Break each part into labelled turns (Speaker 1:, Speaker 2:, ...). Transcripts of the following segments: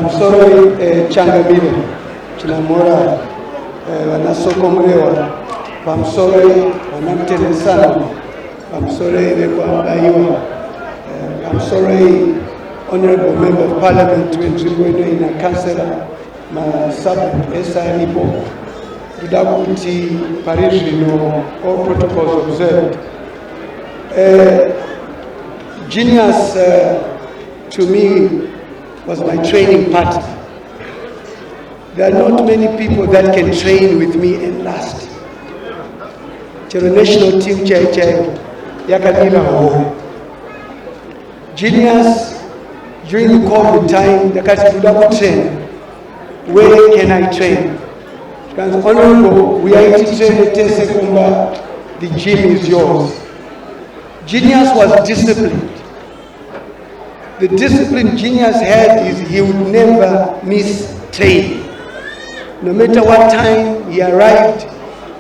Speaker 1: Pamsore Changamire, Chinamora, Vanasoko Murewa, Pamsore Vanamtelesano, Pamsore Nekwambaiwa, Pamsore Honorable Member of Parliament, Wenzibueno in a councillor, my sub Esanipo, Dudakuti, Parishino, all protocols observed. Genius to me was my training partner. There are not many people that can train with me and last. The national team Yakadila Ho. Genius, during the COVID time, the Katibudaku train. Where can I train? Because honorable, we are to train the Tesekumba, the gym is yours. Genius was disciplined. The discipline Genius had is he would never miss training. No matter what time he arrived,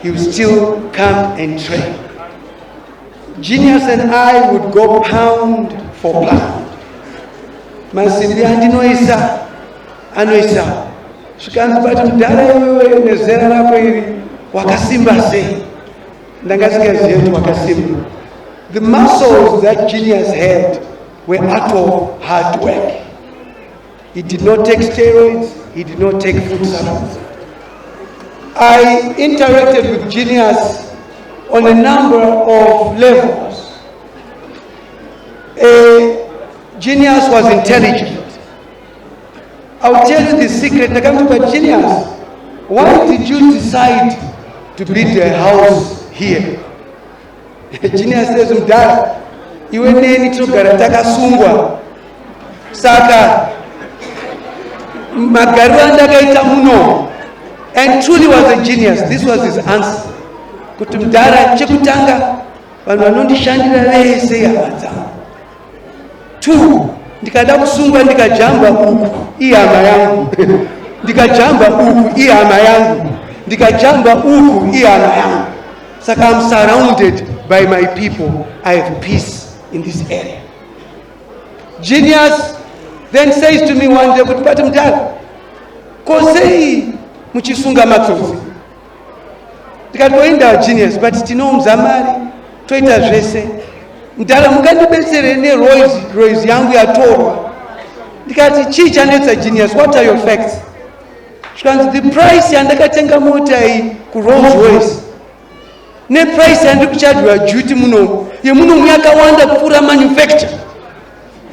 Speaker 1: he would still come and train. Genius and I would go pound for pound. Masimbi andinoisa, anoisa. Shikanzi bati mdala yewewe nezera lako hili wakasimba sei. Ndangazika zetu wakasimba. The muscles that Genius had were out of hard work. He did not take steroids, he did not take food supplements. I interacted with Genius on a number of levels. Genius was intelligent. I'll tell you the secret. I come to Genius. Why did you decide to build a house here? Genius says, Mdara, iwe neni togara takasungwa. Saka, magaranda kaita muno. And truly was a genius. This was his answer. Kuti Mdara, chekutanga, wanondi shandira lese ya wata. 2, ndikada kusungwa ndikajamba uku, iyama yangu. Ndikajamba uku, iyama yangu. Ndikajamba uku, iyama yangu. Saka I'm surrounded by my people. I have peace in this area. Genius then says to me one day, but Mdara, kosei muchisunga matsozi. Ndikatoenda Genius, but tino mzamari, toita zvese. Mdara mukandibetsere ne Rolls yangu yatorwa. Ndikati chii chanetsa Genius, what are your facts? Shkanzi, the price yandakatenga mota iyi ku Rolls Royce. Ne price yandikuchadwa duty muno. Ye muno muyakawanda kupura manufacture.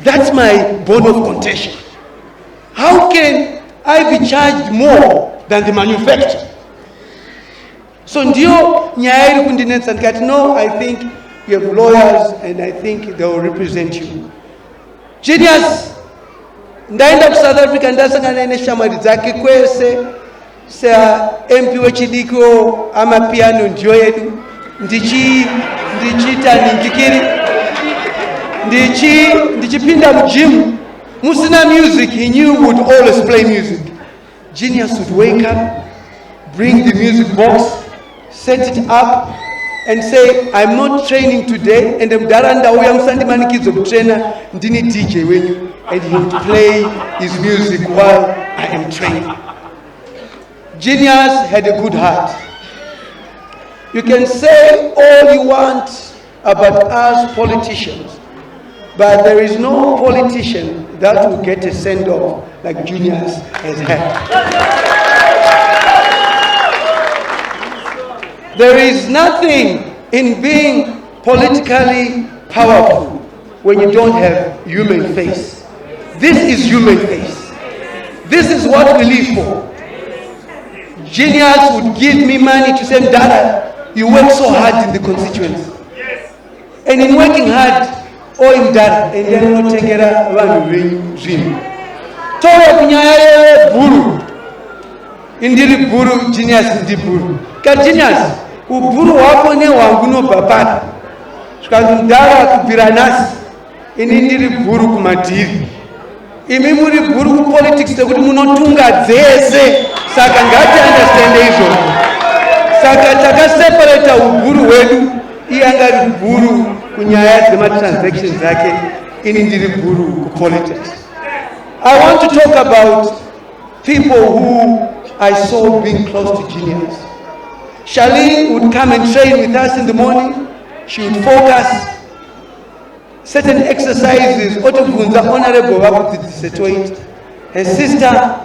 Speaker 1: That's my bone of contention. How can I be charged more than the manufacturer? So ndio nyaya iri kundinetsa ndikati, no, I think you have lawyers and I think they will represent you. Genius, ndaenda ku South Africa ndasangana neshamwari dzake kwese sa MP wechidiko amapiano ndio yedu ndichita ndikiri ndichipinda mujim musina music, he knew would always play music. Genius would wake up, bring the music box, set it up and say, I'm not training today, and Mdaranda uyam sandi manikizo trainer ndini DJ wenyu, and he would play his music while I am training. Genius had a good heart. You can say all you want about us politicians, but there is no politician that will get a send-off like Genius has had. There is nothing in being politically powerful when you don't have human face. This is human face. This is what we live for. Genius would give me money to say, Mdara, you work so hard in the constituency. And in working hard, Mdara, and then not take it around dream. Toro kunyaya buru. Indiri buru, Genius indi buru. Ka Genius, uburu wako ne wanguno babana. Shkazi Mdara kubira nasi, indiri buru kumadiri. Imi muri buru ku politics tekuti munotunga dzese. Saka ngati understand hizo. Saka takaseparata uburu wedu, iyanga buru kunyaya dzema transactions zake, ini ndiri buru ku politics. I want to talk about people who I saw being close to genius. Charlene would come and train with us in the morning. She would focus certain exercises. Otugunza honorable wakudzidzisetoit. Her sister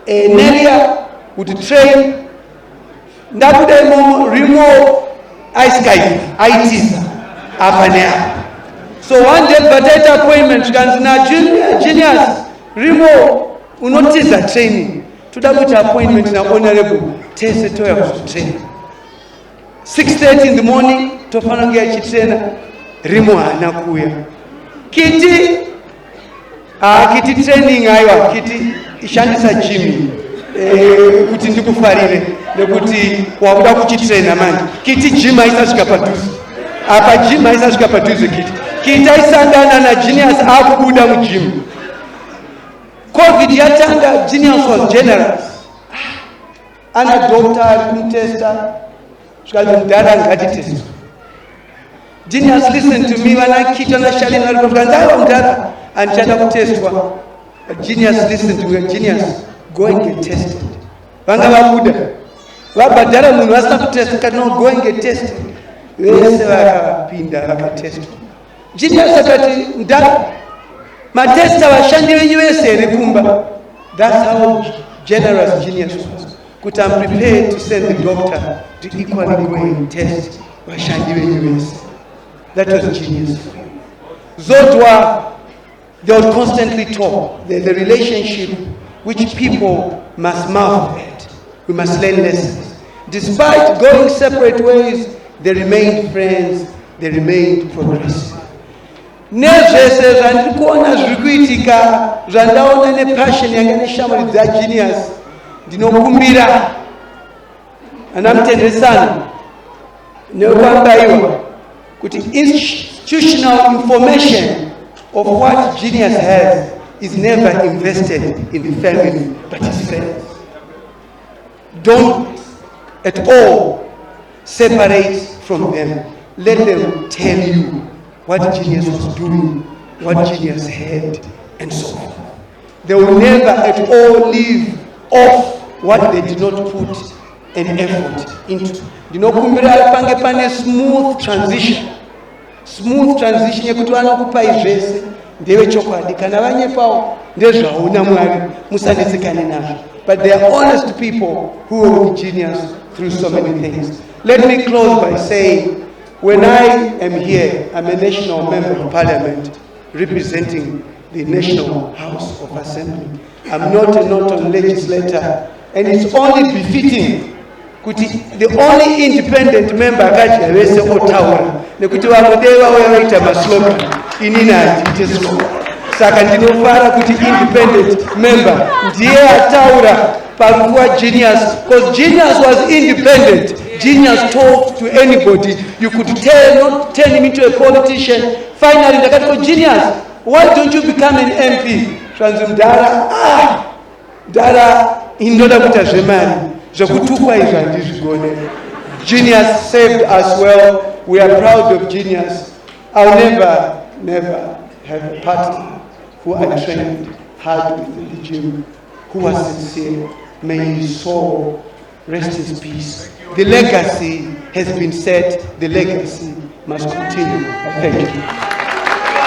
Speaker 1: Nelia would train. Ndakuda rimo ice skate, IT, up. So one day, potato appointment, na genius, rimo unotiza training. Tudakuta appointment na honorable Tesetoya to train. 6:30 in the morning, tofanongia chitrena, rimo anakuya. Kiti training aiwa, kiti ishandisa Jimmy. Kuti ndikufarire nekuti wakuda kuchitrena manje. Kiti gym aisasvika padhuze. Apa gym aisasvika padhuze kiti aisangana na genius akubuda mugym. COVID yatanga, genius was generous. Ana doctor alimtesta, shikazi mdara ngati. Genius, listen to me when I kid on a Charlene Alprofanzawa mdara and chana kutestwa. Genius, listen to me. Genius, go and get tested. Vanga vabuda. Vabadara munu wasina kutestka, no, go and get tested. Wese vakapinda vakatestwa. Genius akati mdara. Matesta washandi wenye wese rekumba. That's how generous genius was. Could I'm prepared to send the doctor to equally go and test washandi wenye wese. That was genius. Zodwa, they would constantly talk. The relationship which people must marvel at. We must learn lessons. Despite going separate ways, they remained friends, they remained progressive. Nezvese zvandikuona zvikuitika zvandaona nepassion yanga neshamwari dza genius ndinokumbira ana mutendesano nekwambaiwa kuti institutional information of what genius has is never invested in the family but his friends. Don't at all separate from them. Let them tell you what genius was doing, what genius had, and so on. They will never at all leave off what they did not put an effort into. Ndinokumbira pange pane smooth transition yekuti vanokupai zvese ndeve chokwadi kana vanyepawo ndezvauna Mwari musanetsekane nazvo. But they are honest people who are with genius through so many things. Let me close by saying, when I am here, I'm a national member of parliament representing the National House of Assembly. I'm not a not-on legislator, and it's only befitting kuti the only independent member akaja wese otaura nekuti vamudewa wavaita maslogan inini hatiite slogan. Saka ndinofara kuti independent member ndiye ataura paruwa genius, because genius was independent. Genius talked to anybody. You could not turn him into a politician. Finally, ndakati ko genius, why don't you become an MP? Dara indoda kuita zvemari zvekutukwa izvi handizvigone. Genius saved us well. We are proud of genius. I'll never have a partner who I trained hard with in the gym, who was sincere. May his soul rest in peace. The legacy has been set. The legacy must continue. Thank you.